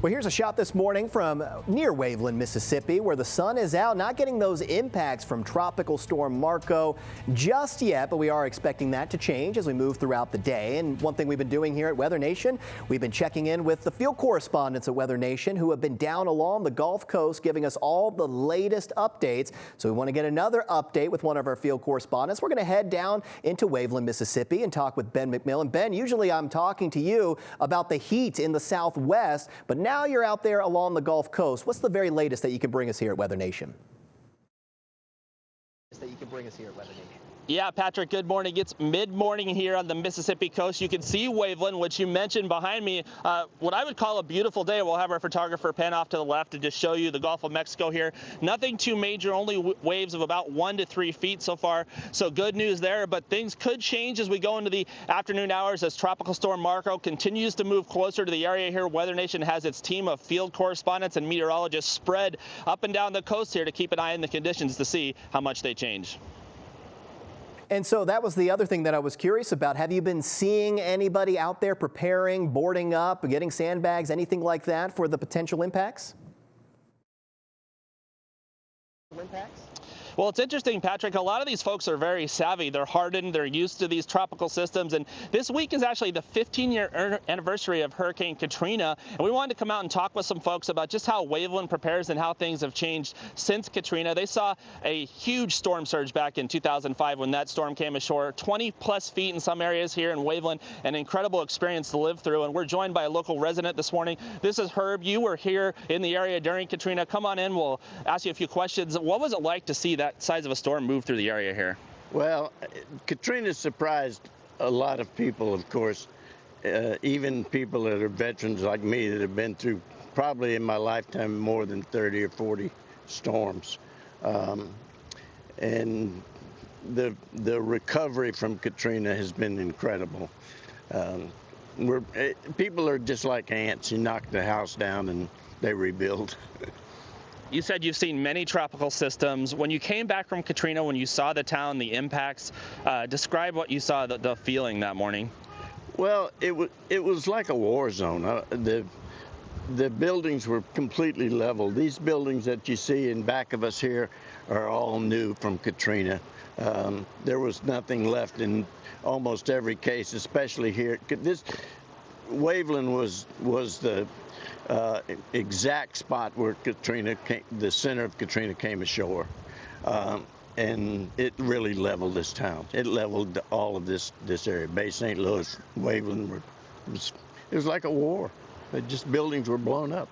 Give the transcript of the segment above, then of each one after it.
Well, here's a shot this morning from near Waveland, Mississippi, where the sun is out, not getting those impacts from Tropical Storm Marco just yet, but we are expecting that to change as we move throughout the day. And one thing we've been doing here at WeatherNation, we've been checking in with the field correspondents at WeatherNation who have been down along the Gulf Coast giving us all the latest updates. So we want to get another update with one of our field correspondents. We're going to head down into Waveland, Mississippi and talk with Ben McMillan. Ben, usually I'm talking to you about the heat in the southwest, but now you're out there along the Gulf Coast. What's the very latest that you can bring us here at WeatherNation? Yeah, Patrick, good morning. It's mid-morning here on the Mississippi coast. You can see Waveland, which you mentioned behind me. What I would call a beautiful day. We'll have our photographer pan off to the left to just show you the Gulf of Mexico here. Nothing too major, only waves of about 1 to 3 feet so far. So good news there, but things could change as we go into the afternoon hours as Tropical Storm Marco continues to move closer to the area here. WeatherNation has its team of field correspondents and meteorologists spread up and down the coast here to keep an eye on the conditions to see how much they change. And so that was the other thing that I was curious about. Have you been seeing anybody out there preparing, boarding up, getting sandbags, anything like that for the potential impacts? Well, it's interesting, Patrick. A lot of these folks are very savvy. They're hardened. They're used to these tropical systems. And this week is actually the 15-year anniversary of Hurricane Katrina. And we wanted to come out and talk with some folks about just how Waveland prepares and how things have changed since Katrina. They saw a huge storm surge back in 2005 when that storm came ashore, 20-plus feet in some areas here in Waveland. An incredible experience to live through. And we're joined by a local resident this morning. This is Herb. You were here in the area during Katrina. Come on in. We'll ask you a few questions. What was it like to see that size of a storm move through the area here? Well, Katrina surprised a lot of people, of course, even people that are veterans like me that have been through probably in my lifetime more than 30 or 40 storms. And the recovery from Katrina has been incredible. People are just like ants. You knock the house down and they rebuild. You said you've seen many tropical systems. When you came back from Katrina, when you saw the town, the impacts, describe what you saw, the feeling that morning. Well, it was like a war zone. The buildings were completely leveled. These buildings that you see in back of us here are all new from Katrina. There was nothing left in almost every case, especially here. This Waveland was the exact spot where Katrina came, the center of Katrina came ashore, and it really leveled this town. It leveled all of this area. Bay St. Louis, Waveland, it was like a war. Buildings were blown up.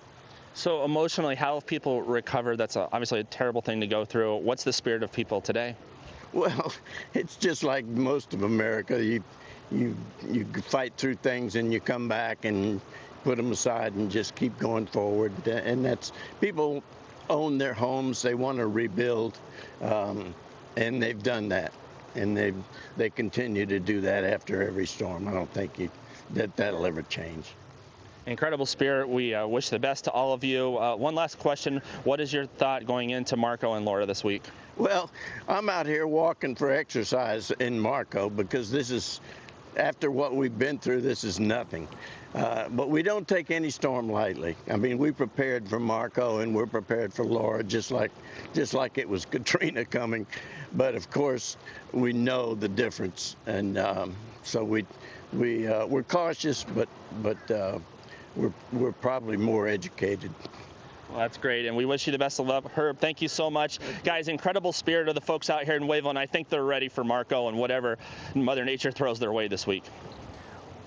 So emotionally, how have people recovered? That's obviously a terrible thing to go through. What's the spirit of people today? Well, it's just like most of America. You fight through things and you come back and put them aside and just keep going forward. And that's, people own their homes, they want to rebuild, and they've done that. And they continue to do that after every storm. I don't think that'll ever change. Incredible spirit. We wish the best to all of you. One last question. What is your thought going into Marco and Laura this week? Well, I'm out here walking for exercise in Marco because this is, after what we've been through, this is nothing. But we don't take any storm lightly. I mean, we prepared for Marco and we're prepared for Laura, just like it was Katrina coming. But of course, we know the difference, and so we're cautious, but we're probably more educated. Well, that's great, and we wish you the best of luck. Herb, thank you so much. Guys, incredible spirit of the folks out here in Waveland. I think they're ready for Marco and whatever Mother Nature throws their way this week.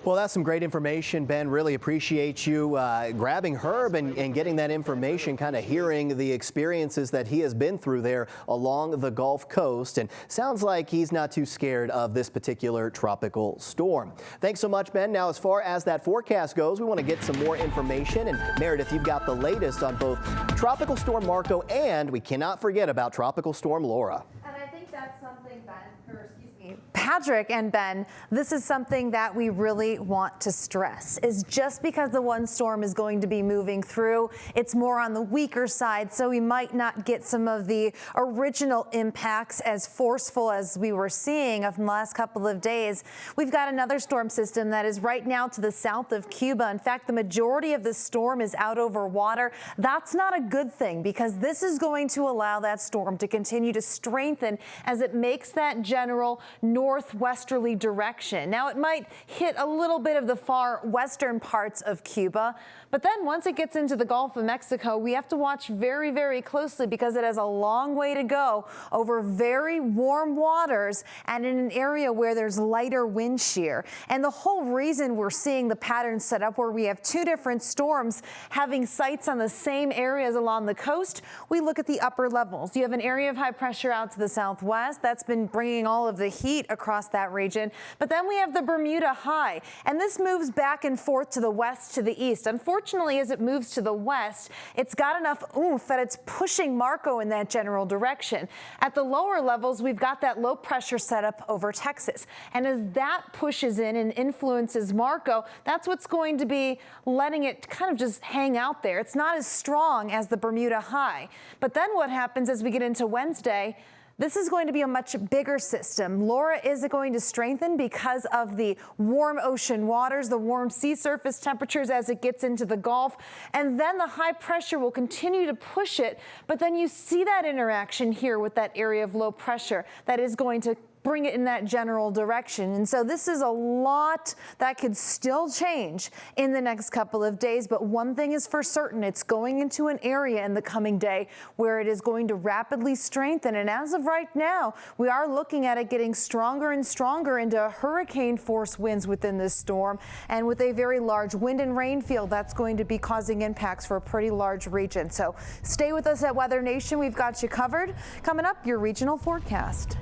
Well, that's some great information, Ben. Really appreciate you grabbing Herb and getting that information, kind of hearing the experiences that he has been through there along the Gulf Coast. And sounds like he's not too scared of this particular tropical storm. Thanks so much, Ben. Now, as far as that forecast goes, we want to get some more information. And Meredith, you've got the latest on both Tropical Storm Marco and we cannot forget about Tropical Storm Laura. And I think that's something, Ben, or excuse me, Patrick and Ben, this is something that we really want to stress, is just because the one storm is going to be moving through, it's more on the weaker side, so we might not get some of the original impacts as forceful as we were seeing of the last couple of days. We've got another storm system that is right now to the south of Cuba. In fact, the majority of the storm is out over water. That's not a good thing, because this is going to allow that storm to continue to strengthen as it makes that general northwesterly direction. Now, it might hit a little bit of the far western parts of Cuba, but then once it gets into the Gulf of Mexico, we have to watch very, very closely, because it has a long way to go over very warm waters and in an area where there's lighter wind shear. And the whole reason we're seeing the pattern set up where we have two different storms having sites on the same areas along the coast, we look at the upper levels. You have an area of high pressure out to the southwest that's been bringing all of the heat across that region. But then we have the Bermuda High, and this moves back and forth to the west to the east. Unfortunately, as it moves to the west, it's got enough oomph that it's pushing Marco in that general direction. At the lower levels, we've got that low pressure setup over Texas. And as that pushes in and influences Marco, that's what's going to be letting it kind of just hang out there. It's not as strong as the Bermuda High. But then what happens as we get into Wednesday? This is going to be a much bigger system. Laura is going to strengthen because of the warm ocean waters, the warm sea surface temperatures as it gets into the Gulf, and then the high pressure will continue to push it. But then you see that interaction here with that area of low pressure that is going to bring it in that general direction. And so this is a lot that could still change in the next couple of days. But one thing is for certain, it's going into an area in the coming day where it is going to rapidly strengthen. And as of right now, we are looking at it getting stronger and stronger into hurricane force winds within this storm. And with a very large wind and rain field, that's going to be causing impacts for a pretty large region. So stay with us at Weather Nation. We've got you covered. Coming up, your regional forecast.